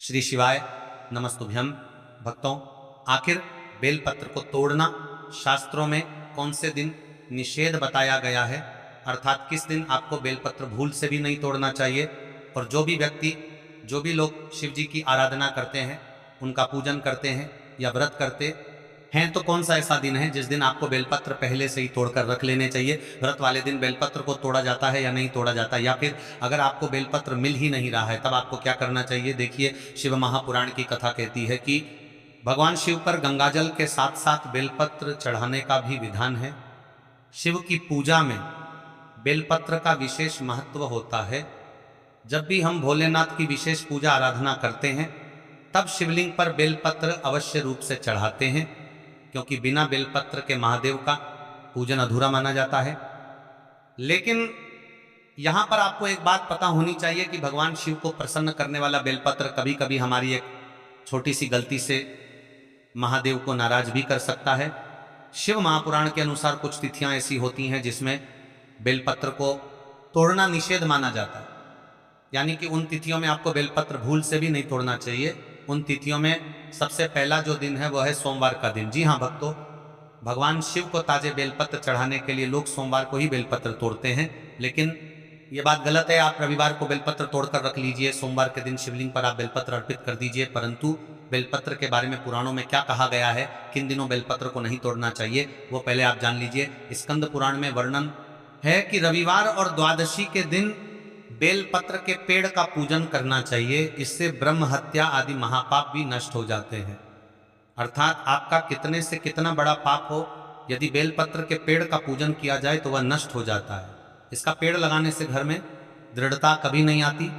श्री शिवाय नमस्तुभ्यम। भक्तों, आखिर बेलपत्र को तोड़ना शास्त्रों में कौन से दिन निषेध बताया गया है, अर्थात किस दिन आपको बेलपत्र भूल से भी नहीं तोड़ना चाहिए। और जो भी लोग शिव जी की आराधना करते हैं, उनका पूजन करते हैं या व्रत करते हैं, तो कौन सा ऐसा दिन है जिस दिन आपको बेलपत्र पहले से ही तोड़कर रख लेने चाहिए। व्रत वाले दिन बेलपत्र को तोड़ा जाता है या नहीं तोड़ा जाता, या फिर अगर आपको बेलपत्र मिल ही नहीं रहा है तब आपको क्या करना चाहिए। देखिए, शिव महापुराण की कथा कहती है कि भगवान शिव पर गंगाजल के साथ साथ बेलपत्र चढ़ाने का भी विधान है। शिव की पूजा में बेलपत्र का विशेष महत्व होता है। जब भी हम भोलेनाथ की विशेष पूजा आराधना करते हैं तब शिवलिंग पर बेलपत्र अवश्य रूप से चढ़ाते हैं, क्योंकि बिना बेलपत्र के महादेव का पूजन अधूरा माना जाता है। लेकिन यहां पर आपको एक बात पता होनी चाहिए कि भगवान शिव को प्रसन्न करने वाला बेलपत्र कभी कभी हमारी एक छोटी सी गलती से महादेव को नाराज भी कर सकता है। शिव महापुराण के अनुसार कुछ तिथियां ऐसी होती हैं जिसमें बेलपत्र को तोड़ना निषेध माना जाता है, यानी कि उन तिथियों में आपको बेलपत्र भूल से भी नहीं तोड़ना चाहिए। उन तिथियों में सबसे पहला जो दिन है वह है सोमवार का दिन। जी हाँ भक्तों, भगवान शिव को ताजे बेलपत्र चढ़ाने के लिए लोग सोमवार को ही बेलपत्र तोड़ते हैं, लेकिन ये बात गलत है। आप रविवार को बेलपत्र तोड़कर रख लीजिए, सोमवार के दिन शिवलिंग पर आप बेलपत्र अर्पित कर दीजिए। परंतु बेलपत्र के बारे में पुराणों में क्या कहा गया है, किन दिनों बेलपत्र को नहीं तोड़ना चाहिए, वो पहले आप जान लीजिए। स्कंद पुराण में वर्णन है कि रविवार और द्वादशी के दिन बेलपत्र के पेड़ का पूजन करना चाहिए। इससे ब्रह्म हत्या आदि महापाप भी नष्ट हो जाते हैं। अर्थात आपका कितने से कितना बड़ा पाप हो, यदि बेलपत्र के पेड़ का पूजन किया जाए तो वह नष्ट हो जाता है। इसका पेड़ लगाने से घर में दृढ़ता कभी नहीं आती,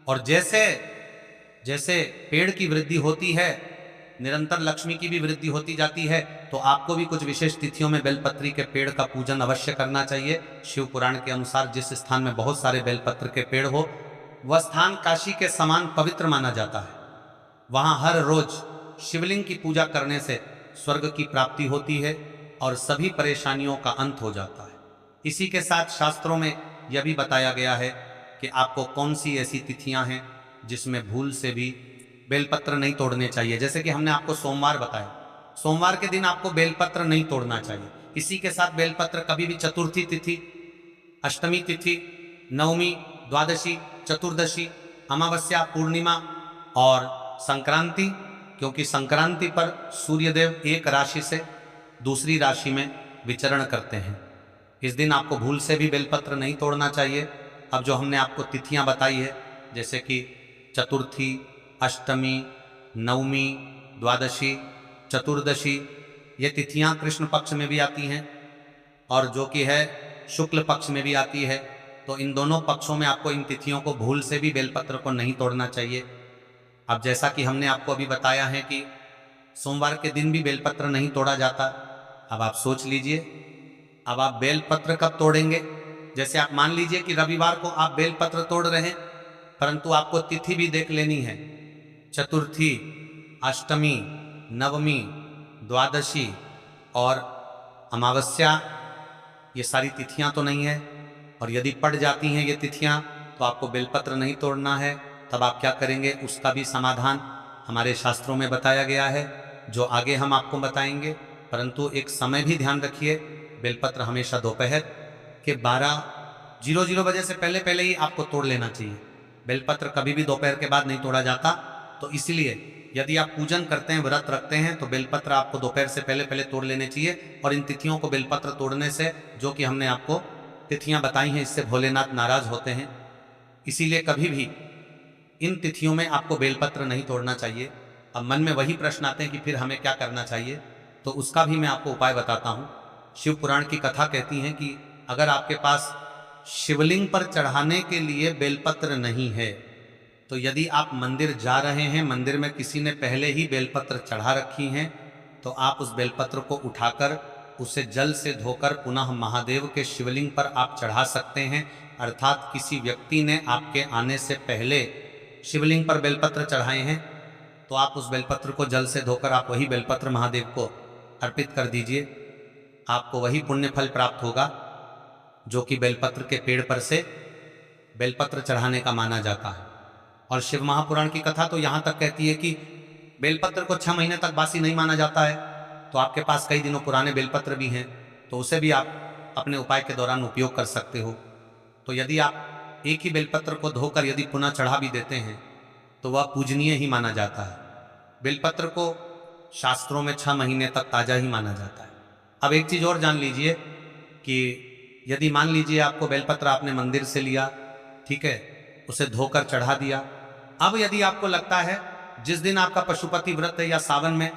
और जैसे जैसे पेड़ की वृद्धि होती है, निरंतर लक्ष्मी की भी वृद्धि होती जाती है। तो आपको भी कुछ विशेष तिथियों में बेलपत्री के पेड़ का पूजन अवश्य करना चाहिए। शिव पुराण के अनुसार जिस स्थान में बहुत सारे बेलपत्र के पेड़ हो, वह स्थान काशी के समान पवित्र माना जाता है। वहां हर रोज शिवलिंग की पूजा करने से स्वर्ग की प्राप्ति होती है और सभी परेशानियों का अंत हो जाता है। इसी के साथ शास्त्रों में यह भी बताया गया है कि आपको कौन सी ऐसी तिथियां हैं जिसमें भूल से भी बेलपत्र नहीं तोड़ने चाहिए। जैसे कि हमने आपको सोमवार बताया, सोमवार के दिन आपको बेलपत्र नहीं तोड़ना चाहिए। इसी के साथ बेलपत्र कभी भी चतुर्थी तिथि, अष्टमी तिथि, नवमी, द्वादशी, चतुर्दशी, अमावस्या, पूर्णिमा और संक्रांति, क्योंकि संक्रांति पर सूर्यदेव एक राशि से दूसरी राशि में विचरण करते हैं। इस दिन आपको भूल से भी बेलपत्र नहीं तोड़ना चाहिए। अब जो हमने आपको तिथियां बताई है, जैसे कि चतुर्थी, अष्टमी, नवमी, द्वादशी, चतुर्दशी, ये तिथियां कृष्ण पक्ष में भी आती हैं और जो कि है शुक्ल पक्ष में भी आती है। तो इन दोनों पक्षों में आपको इन तिथियों को भूल से भी बेलपत्र को नहीं तोड़ना चाहिए। अब जैसा कि हमने आपको अभी बताया है कि सोमवार के दिन भी बेलपत्र नहीं तोड़ा जाता। अब आप सोच लीजिए, अब आप बेलपत्र कब तोड़ेंगे। जैसे आप मान लीजिए कि रविवार को आप बेलपत्र तोड़ रहे हैं, परंतु आपको तिथि भी देख लेनी है। चतुर्थी, अष्टमी, नवमी, द्वादशी और अमावस्या, ये सारी तिथियां तो नहीं है, और यदि पड़ जाती हैं ये तिथियां तो आपको बेलपत्र नहीं तोड़ना है। तब आप क्या करेंगे, उसका भी समाधान हमारे शास्त्रों में बताया गया है, जो आगे हम आपको बताएंगे। परंतु एक समय भी ध्यान रखिए, बेलपत्र हमेशा दोपहर के 12:00 बजे से पहले पहले ही आपको तोड़ लेना चाहिए। बेलपत्र कभी भी दोपहर के बाद नहीं तोड़ा जाता। तो इसलिए यदि आप पूजन करते हैं, व्रत रखते हैं, तो बेलपत्र आपको दोपहर से पहले पहले तोड़ लेने चाहिए। और इन तिथियों को बेलपत्र तोड़ने से, जो कि हमने आपको तिथियां बताई हैं, इससे भोलेनाथ नाराज होते हैं। इसीलिए कभी भी इन तिथियों में आपको बेलपत्र नहीं तोड़ना चाहिए। अब मन में वही प्रश्न आते हैं कि फिर हमें क्या करना चाहिए, तो उसका भी मैं आपको उपाय बताता हूँ। शिव पुराण की कथा कहती है कि अगर आपके पास शिवलिंग पर चढ़ाने के लिए बेलपत्र नहीं है, तो यदि आप मंदिर जा रहे हैं, मंदिर में किसी ने पहले ही बेलपत्र चढ़ा रखी हैं, तो आप उस बेलपत्र को उठाकर उसे जल से धोकर पुनः महादेव के शिवलिंग पर आप चढ़ा सकते हैं। अर्थात किसी व्यक्ति ने आपके आने से पहले शिवलिंग पर बेलपत्र चढ़ाए हैं, तो आप उस बेलपत्र को जल से धोकर आप वही बेलपत्र महादेव को अर्पित कर दीजिए। आपको वही पुण्य फल प्राप्त होगा जो कि बेलपत्र के पेड़ पर से बेलपत्र चढ़ाने का माना जाता है। और शिव महापुराण की कथा तो यहाँ तक कहती है कि बेलपत्र को 6 महीने तक बासी नहीं माना जाता है। तो आपके पास कई दिनों पुराने बेलपत्र भी हैं, तो उसे भी आप अपने उपाय के दौरान उपयोग कर सकते हो। तो यदि आप एक ही बेलपत्र को धोकर यदि पुनः चढ़ा भी देते हैं तो वह पूजनीय ही माना जाता है। बेलपत्र को शास्त्रों में 6 महीने तक ताजा ही माना जाता है। अब एक चीज और जान लीजिए कि यदि मान लीजिए आपको बेलपत्र आपने मंदिर से लिया, ठीक है, उसे धोकर चढ़ा दिया। अब यदि आपको लगता है जिस दिन आपका पशुपति व्रत है या सावन में,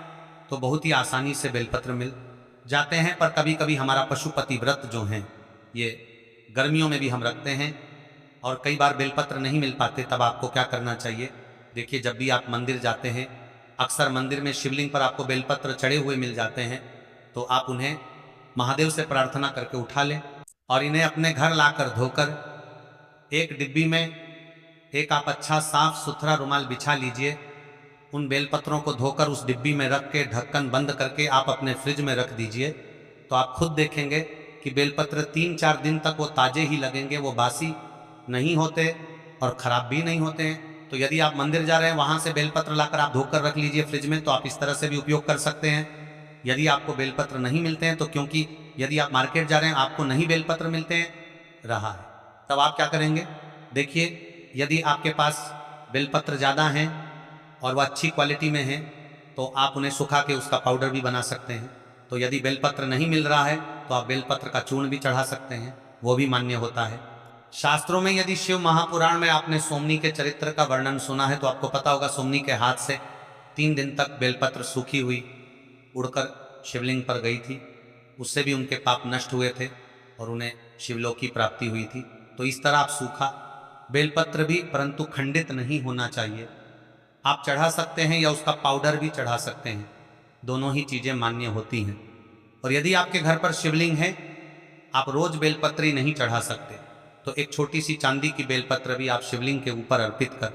तो बहुत ही आसानी से बेलपत्र मिल जाते हैं। पर कभी कभी हमारा पशुपति व्रत जो है ये गर्मियों में भी हम रखते हैं और कई बार बेलपत्र नहीं मिल पाते। तब आपको क्या करना चाहिए, देखिए, जब भी आप मंदिर जाते हैं, अक्सर मंदिर में शिवलिंग पर आपको बेलपत्र चढ़े हुए मिल जाते हैं, तो आप उन्हें महादेव से प्रार्थना करके उठा लें और इन्हें अपने घर लाकर धोकर एक डिब्बी में एक आप अच्छा साफ सुथरा रुमाल बिछा लीजिए। उन बेलपत्रों को धोकर उस डिब्बी में रख के ढक्कन बंद करके आप अपने फ्रिज में रख दीजिए। तो आप खुद देखेंगे कि बेलपत्र 3-4 दिन तक वो ताजे ही लगेंगे, वो बासी नहीं होते और ख़राब भी नहीं होते हैं। तो यदि आप मंदिर जा रहे हैं, वहाँ से बेलपत्र लाकर आप धोकर रख लीजिए फ्रिज में, तो आप इस तरह से भी उपयोग कर सकते हैं। यदि आपको बेलपत्र नहीं मिलते हैं, तो क्योंकि यदि आप मार्केट जा रहे हैं आपको नहीं बेलपत्र मिलते हैं रहा है, तब आप क्या करेंगे, देखिए, यदि आपके पास बेलपत्र ज़्यादा हैं और वह अच्छी क्वालिटी में हैं, तो आप उन्हें सुखा के उसका पाउडर भी बना सकते हैं। तो यदि बेलपत्र नहीं मिल रहा है तो आप बेलपत्र का चूर्ण भी चढ़ा सकते हैं, वो भी मान्य होता है। शास्त्रों में यदि शिव महापुराण में आपने सोमनी के चरित्र का वर्णन सुना है, तो आपको पता होगा सोमनी के हाथ से 3 दिन तक बेलपत्र सूखी हुई उड़कर शिवलिंग पर गई थी। उससे भी उनके पाप नष्ट हुए थे और उन्हें शिवलोक की प्राप्ति हुई थी। तो इस तरह आप सूखा बेलपत्र भी, परंतु खंडित नहीं होना चाहिए, आप चढ़ा सकते हैं या उसका पाउडर भी चढ़ा सकते हैं, दोनों ही चीज़ें मान्य होती हैं। और यदि आपके घर पर शिवलिंग है, आप रोज बेलपत्र ही नहीं चढ़ा सकते, तो एक छोटी सी चांदी की बेलपत्र भी आप शिवलिंग के ऊपर अर्पित कर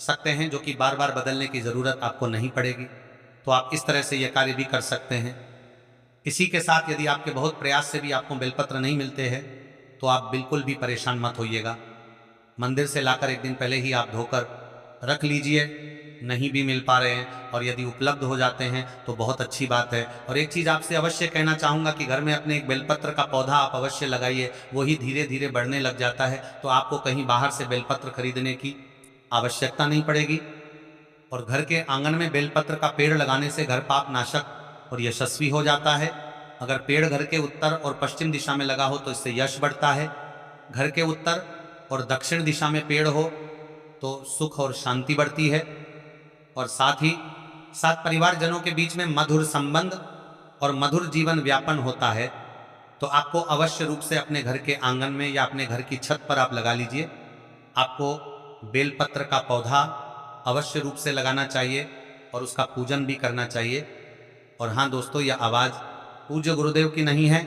सकते हैं, जो कि बार बार बदलने की ज़रूरत आपको नहीं पड़ेगी। तो आप इस तरह से यह कार्य भी कर सकते हैं। इसी के साथ यदि आपके बहुत प्रयास से भी आपको बेलपत्र नहीं मिलते हैं, तो आप बिल्कुल भी परेशान मत होइएगा। मंदिर से लाकर एक दिन पहले ही आप धोकर रख लीजिए। नहीं भी मिल पा रहे हैं और यदि उपलब्ध हो जाते हैं तो बहुत अच्छी बात है। और एक चीज़ आपसे अवश्य कहना चाहूँगा कि घर में अपने एक बेलपत्र का पौधा आप अवश्य लगाइए, वही धीरे धीरे बढ़ने लग जाता है, तो आपको कहीं बाहर से बेलपत्र खरीदने की आवश्यकता नहीं पड़ेगी। और घर के आंगन में बेलपत्र का पेड़ लगाने से घर पाप नाशक और यशस्वी हो जाता है। अगर पेड़ घर के उत्तर और पश्चिम दिशा में लगा हो तो इससे यश बढ़ता है। घर के उत्तर और दक्षिण दिशा में पेड़ हो तो सुख और शांति बढ़ती है, और साथ ही साथ परिवारजनों के बीच में मधुर संबंध और मधुर जीवन व्यापन होता है। तो आपको अवश्य रूप से अपने घर के आंगन में या अपने घर की छत पर आप लगा लीजिए। आपको बेलपत्र का पौधा अवश्य रूप से लगाना चाहिए और उसका पूजन भी करना चाहिए। और हाँ दोस्तों, यह आवाज़ पूज्य गुरुदेव की नहीं है,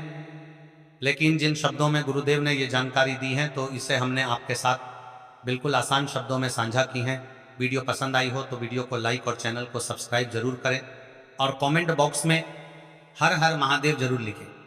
लेकिन जिन शब्दों में गुरुदेव ने ये जानकारी दी है, तो इसे हमने आपके साथ बिल्कुल आसान शब्दों में साझा की हैं। वीडियो पसंद आई हो तो वीडियो को लाइक और चैनल को सब्सक्राइब जरूर करें और कमेंट बॉक्स में हर हर महादेव जरूर लिखें।